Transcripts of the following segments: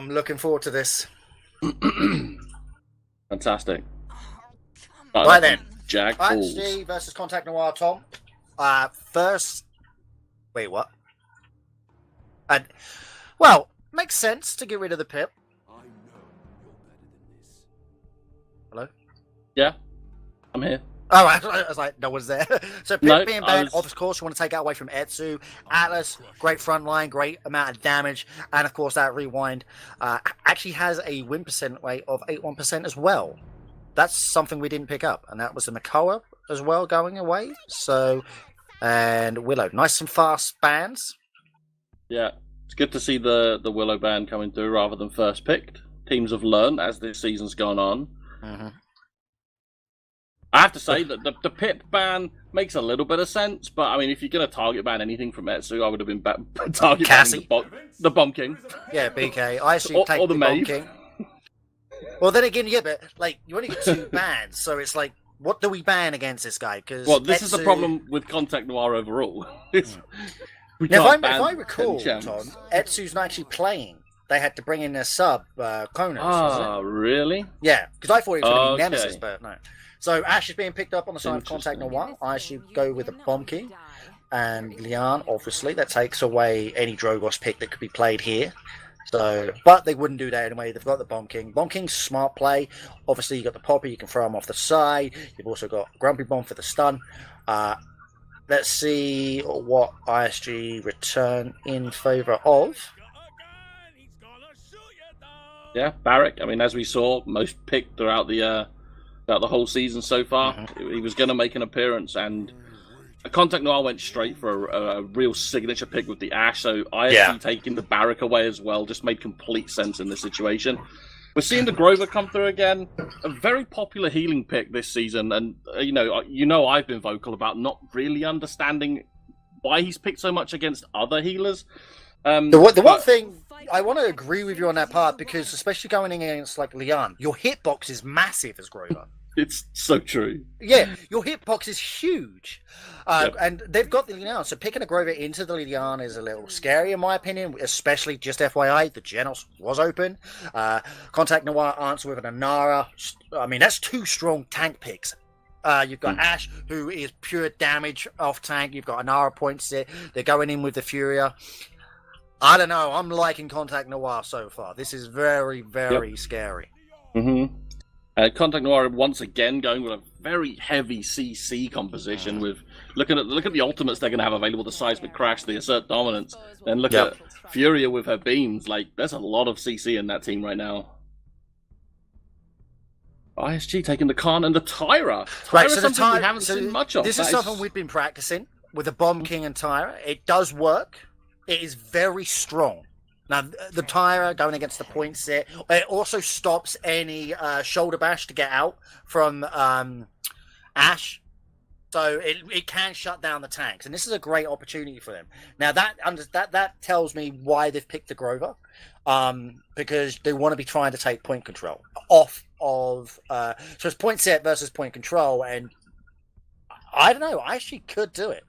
I'm looking forward to this. Fantastic. Right then. Jag Falls. IHG versus Contact Noir, Tom. First. Wait, what? Well, makes sense to get rid of the pip. Hello? Yeah, I'm here. Oh, I was like, no one's there. So Pip No, being banned, of course, you want to take that away from Etsu. Atlas, great front line, great amount of damage. And of course, that rewind actually has a win percent rate of 81% as well. That's something we didn't pick up. And that was the Makoa as well going away. So, and Willow. Nice and fast bans. Yeah, it's good to see the Willow ban coming through rather than first picked. Teams have learned as this season's gone on. Mm-hmm. I have to say that the pip ban makes a little bit of sense, but I mean, if you're going to target ban anything from Etsu, I would have been target banning the Bomb King. Yeah, BK. I actually take or the Bomb Maeve. King. Well, then again, yeah, but like you only get 2 bans, so it's like, what do we ban against this guy? Because Well, this is the problem with Contact Noir overall. We Now, can't if ban I recall, champs. Tom, Etsu's not actually playing. They had to bring in a sub, Konos, was Ah, really? it? Yeah, because I thought it was going to be Okay. Nemesis, but no. So Ash is being picked up on the side of Contact Noir. I should go with the Bomb King. And Lian, obviously, that takes away any Drogos pick that could be played here. So, but they wouldn't do that anyway. They've got the Bomb King. Bomb King's smart play. Obviously, you got the Poppy. You can throw him off the side. You've also got Grumpy Bomb for the stun. Let's see what ISG return in favor of. Yeah, Barrack. I mean, as we saw, most picked throughout the whole season so far. He was going to make an appearance, and Contact Noir went straight for a real signature pick with the Ash. So ISG taking the Barrack away as well just made complete sense in this situation. We're seeing the Grover come through again. A very popular healing pick this season, and you know I've been vocal about not really understanding why he's picked so much against other healers. The one thing I want to agree with you on that part, because especially going against like Lian, your hitbox is massive as Grover. It's so true. Yeah, your hitbox is huge. And they've got the Lian, so picking a Grover into the Lian is a little scary in my opinion, especially just FYI, the Genos was open. Contact Noir answer with an Anara. I mean, that's 2 strong tank picks. You've got Ash, who is pure damage off tank. You've got Anara points it. They're going in with the Furia. I don't know. I'm liking Contact Noir so far. This is very, very scary. Mm-hmm. Contact Noir once again going with a very heavy CC composition. With look at the ultimates they're going to have available: the Seismic Crash, the Assert Dominance. Then look at Furia with her beams. Like, there's a lot of CC in that team right now. ISG taking the Khan and the Tyra. Right, so something we haven't seen much of. This is something we've been practicing with the Bomb King and Tyra. It does work. It is very strong. Now, the Tyra going against the point set, it also stops any shoulder bash to get out from Ash. So it can shut down the tanks. And this is a great opportunity for them. Now, that tells me why they've picked the Grover. Because they want to be trying to take point control off of... so it's point set versus point control. And I don't know. I actually could do it.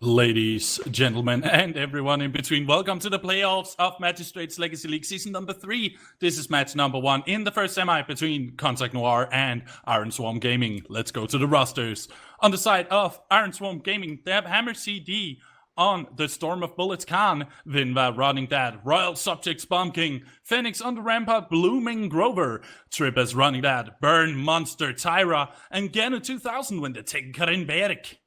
Ladies, gentlemen, and everyone in between, welcome to the playoffs of Magistrates Legacy League Season number 3. This is match number 1 in the first semi between Contact Noir and Iron Swarm Gaming. Let's go to the rosters. On the side of Iron Swarm Gaming, they have Hammer CD on the Storm of Bullets Khan, Vinva running that, Royal Subjects Bomb King, Phoenix on the Rampart Blooming Grover, Trippers running that, Burn Monster Tyra, and Genu 2000 when they're taking Karin Beric.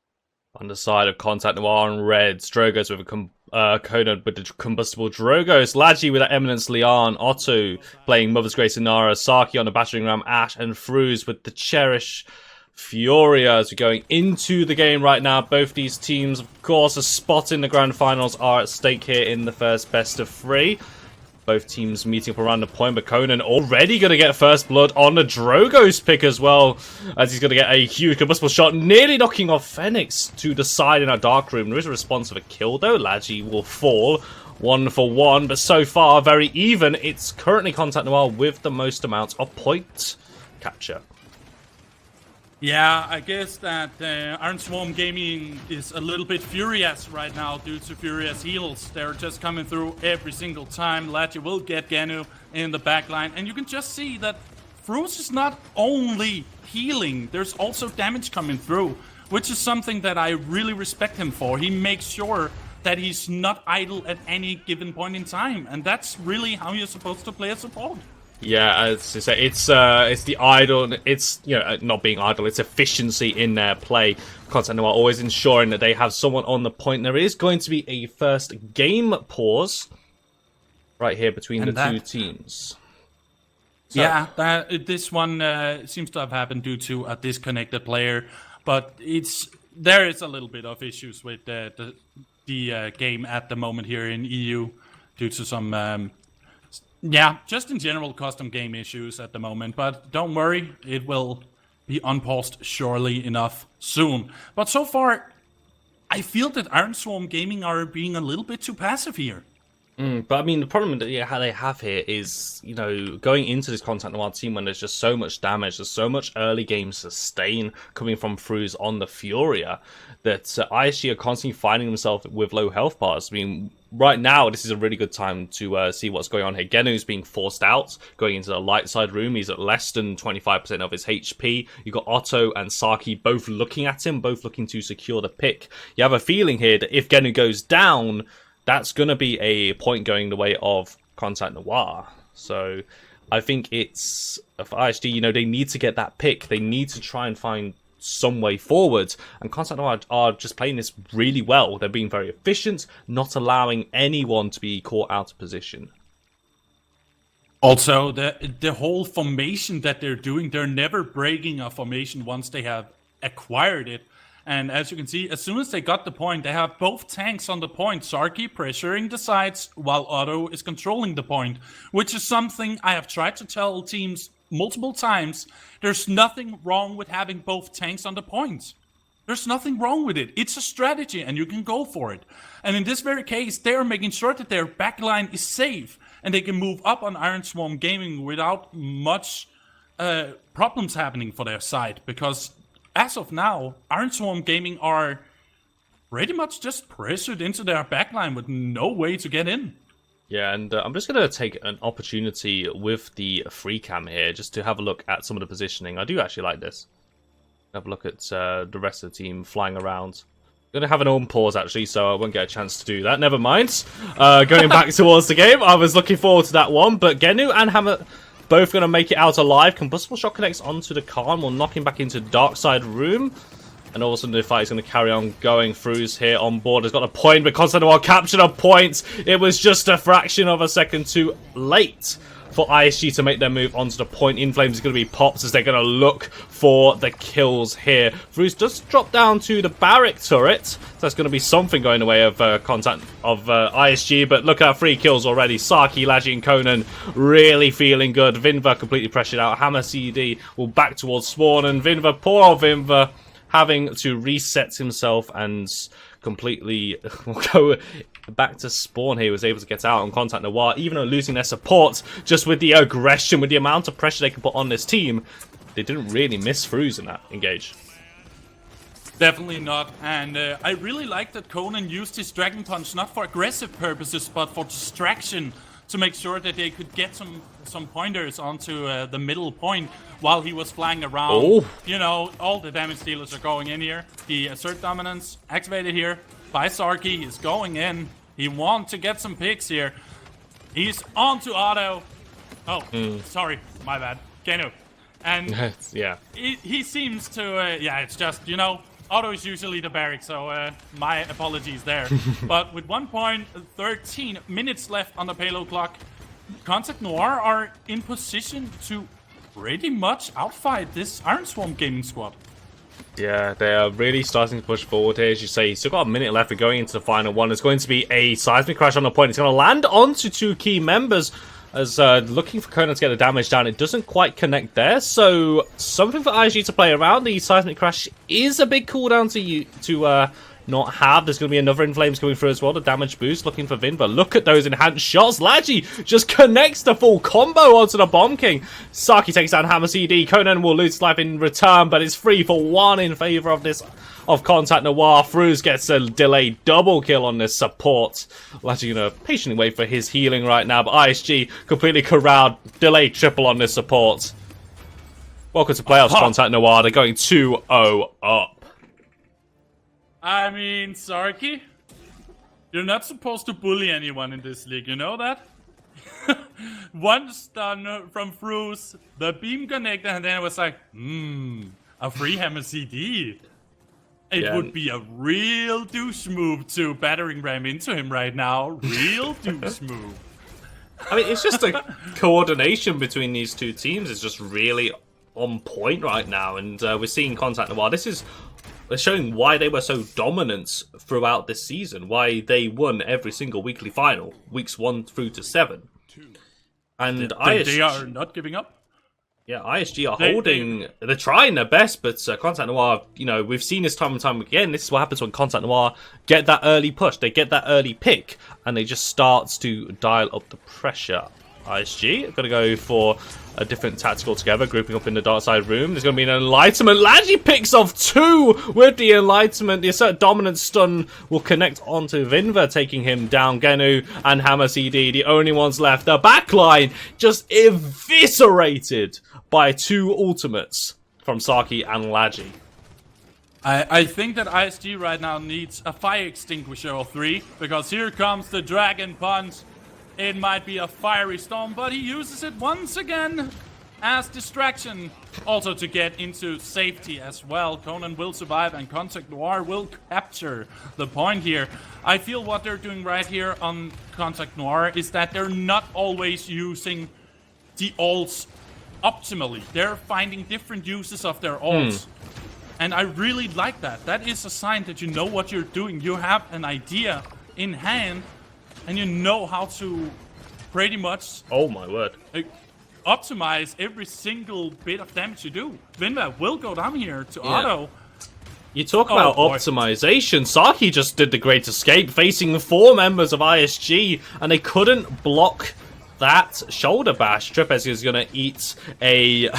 On the side of Contact Noir and Red, Drogos with a Conan with the combustible Drogos, Lagi with that Eminence Lian, Otto playing Mother's Grace Inara, Saki on the Battering Ram, Ash, and Fruz with the Cherish Furia as we're going into the game right now. Both these teams, of course, a spot in the grand finals are at stake here in the first best of 3. Both teams meeting up around the point, but Conan already going to get first blood on the Drogos pick as well, as he's going to get a huge combustible shot, nearly knocking off Phoenix to the side in our dark room. There is a response of a kill though. Lagi will fall 1 for 1, but so far very even. It's currently Contact Noir with the most amount of point capture. Yeah, I guess that Iron Swarm Gaming is a little bit furious right now due to furious heals. They're just coming through every single time. Latchi will get Genu in the back line, and you can just see that Fruz is not only healing, there's also damage coming through, which is something that I really respect him for. He makes sure that he's not idle at any given point in time, and that's really how you're supposed to play a support. Yeah, as I say, it's the idle, it's, you know, not being idle, it's efficiency in their play. Contact Noir always ensuring that they have someone on the point. There is going to be a first game pause right here between the two teams. So, yeah, this one seems to have happened due to a disconnected player, but there is a little bit of issues with the game at the moment here in EU due to some just in general custom game issues at the moment. But don't worry, it will be unpaused surely enough soon. But so far, I feel that Iron Swarm Gaming are being a little bit too passive here. But I mean, the problem that they have here is, you know, going into this Contact Noir team when there's just so much damage, there's so much early game sustain coming from Fruz on the Furia, that ISG are constantly finding themselves with low health bars. I mean, right now, this is a really good time to see what's going on here. Genu's being forced out, going into the light side room. He's at less than 25% of his HP. You've got Otto and Saki both looking at him, both looking to secure the pick. You have a feeling here that if Genu goes down, that's going to be a point going the way of Contact Noir. So I think it's, for ISG, you know, they need to get that pick. They need to try and find some way forward. And Contact Noir are just playing this really well. They're being very efficient, not allowing anyone to be caught out of position. Also, the whole formation that they're doing, they're never breaking a formation once they have acquired it. And as you can see, as soon as they got the point, they have both tanks on the point. Sarky pressuring the sides while Otto is controlling the point, which is something I have tried to tell teams multiple times. There's nothing wrong with having both tanks on the point. There's nothing wrong with it. It's a strategy and you can go for it. And in this very case, they are making sure that their backline is safe and they can move up on Iron Swarm Gaming without much problems happening for their side, because as of now, Iron Swarm Gaming are pretty much just pressured into their backline with no way to get in. Yeah, and I'm just going to take an opportunity with the free cam here just to have a look at some of the positioning. I do actually like this. Have a look at the rest of the team flying around. I'm going to have an own pause, actually, so I won't get a chance to do that. Never mind. Going back towards the game, I was looking forward to that one, but Genu and Hammer both going to make it out alive. Combustible Shot connects onto the Khan, will knock him back into Dark Side Room. And all of a sudden the fight is going to carry on going. Fruz here on board has got a point, but Contact Noir captured a point. It was just a fraction of a second too late for ISG to make their move onto the point. In Flames is going to be popped as they're going to look for the kills here. Fruz does drop down to the barrack turret. So that's going to be something going the way of contact of ISG. But look at 3 kills already. Saki, Latchi, and Conan really feeling good. Vinva completely pressured out. Hammer CD will back towards Spawn. And Vinva, poor old Vinva, having to reset himself and completely go back to Spawn. He was able to get out on Contact Noir, even though losing their support, just with the aggression, with the amount of pressure they can put on this team, they didn't really miss Fruz in that engage. Definitely not, and I really like that Conan used his Dragon Punch not for aggressive purposes, but for distraction, to make sure that they could get some pointers onto the middle point while he was flying around. Oh. You know, all the damage dealers are going in here. The Assert Dominance activated here by Sarky. He's going in. He wants to get some picks here. He's onto Otto. Oh, sorry, my bad. Genu. And yeah, he seems to, yeah, it's just, you know, Otto is usually the barrack, so my apologies there. But with 1.13 minutes left on the payload clock, Contact Noir are in position to pretty much outfight this Iron Swarm Gaming squad. Yeah, they are really starting to push forward here. As you say, he's still got a minute left. We're going into the final one. There's going to be a seismic crash on the point. It's going to land onto 2 key members. As looking for Conan to get the damage down, it doesn't quite connect there. So something for ISG to play around. The seismic crash is a big cooldown to not have. There's going to be another In Flames coming through as well. The damage boost looking for Vinva. Look at those enhanced shots. Lagi just connects the full combo onto the Bomb King. Saki takes down Hammer CD. Conan will lose life in return, but it's 3 for 1 in favor of Contact Noir. Fruz gets a delayed double kill on this support. Lagi gonna patiently wait for his healing right now, but ISG completely corralled. Delayed triple on this support. Welcome to playoffs, Contact Noir. They're going 2-0 up. I mean, Sarky, you're not supposed to bully anyone in this league, you know that? One stun from Fruz, the beam connected, and then it was like, a free Hammer CD. It would be a real douche move to battering ram into him right now. Real douche move. I mean, it's just the coordination between these two teams is just really on point right now, and we're seeing Contact Noir. This is showing why they were so dominant throughout this season, why they won every single weekly final, weeks 1 through to 7. And they are not giving up. Yeah, ISG are holding. They're trying their best, but Contact Noir, you know, we've seen this time and time again. This is what happens when Contact Noir get that early push. They get that early pick, and they just starts to dial up the pressure. ISG are going to go for a different tactical together, grouping up in the dark side room. There's going to be an Enlightenment. Lagi picks off 2 with the Enlightenment. The Assert Dominant stun will connect onto Vinva, taking him down. Genu and Hammer CD, the only ones left. The backline just eviscerated by 2 ultimates from Saki and Lagi. I think that ISG right now needs a fire extinguisher or 3, because here comes the Dragon Punch. It might be a fiery storm, but he uses it once again as distraction. Also to get into safety as well. Conan will survive and Contact Noir will capture the point here. I feel what they're doing right here on Contact Noir is that they're not always using the ults optimally. They're finding different uses of their ults. And I really like that. That is a sign that you know what you're doing. You have an idea in hand. And you know how to pretty much... Oh my word. Optimize every single bit of damage you do. Vinva will go down here to auto. You talk about optimization. Saki just did the Great Escape, facing 4 members of ISG, and they couldn't block that shoulder bash. Tripes is going to eat a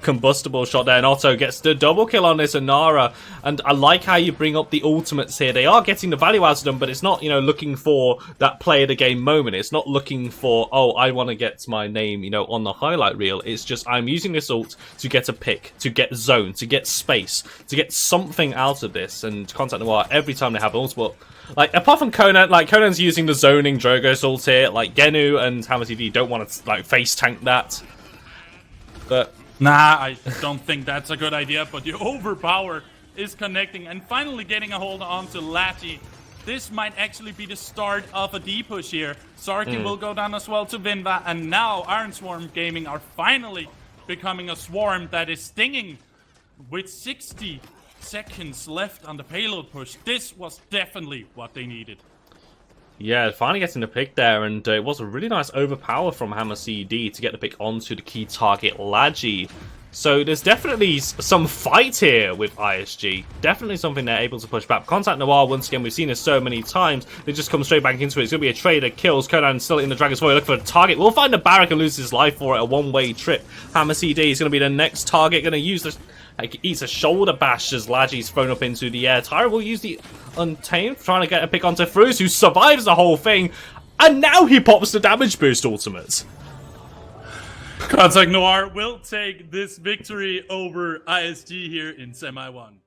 combustible shot there, and Otto gets the double kill on this Inara. And I like how you bring up the ultimates here. They are getting the value out of them, but it's not, you know, looking for that play of the game moment. It's not looking for, oh, I want to get my name, you know, on the highlight reel. It's just, I'm using this ult to get a pick, to get zone, to get space, to get something out of this. And Contact Noir, every time they have an ultimate, like, apart from Conan, like, Conan's using the zoning Drogo's ult here. Like, Genu and Hammer TV don't want to, like, face tank that. But nah, I don't think that's a good idea, but the overpower is connecting and finally getting a hold on to Lagi. This might actually be the start of a D push here. Sarky will go down as well to Vinva, and now Iron Swarm Gaming are finally becoming a swarm that is stinging with 60 seconds left on the payload push. This was definitely what they needed. yeah, finally getting the pick there, and it was a really nice overpower from Hammer CD to get the pick onto the key target, Lagi. So there's definitely some fight here with ISG. Definitely something they're able to push back. Contact Noir, once again, we've seen this so many times. They just come straight back into it. It's going to be a trader. Kills Conan still in the Dragon's Void. Look for a target. We'll find the Barrack and lose his life for it. A one-way trip. Hammer CD is going to be the next target. Going to use this. Like, eats a shoulder bash as Lagi's thrown up into the air. Tyra will use the Untamed, trying to get a pick onto Fruz, who survives the whole thing. And now he pops the damage boost ultimate. Contact Noir will take this victory over ISG here in Semi 1.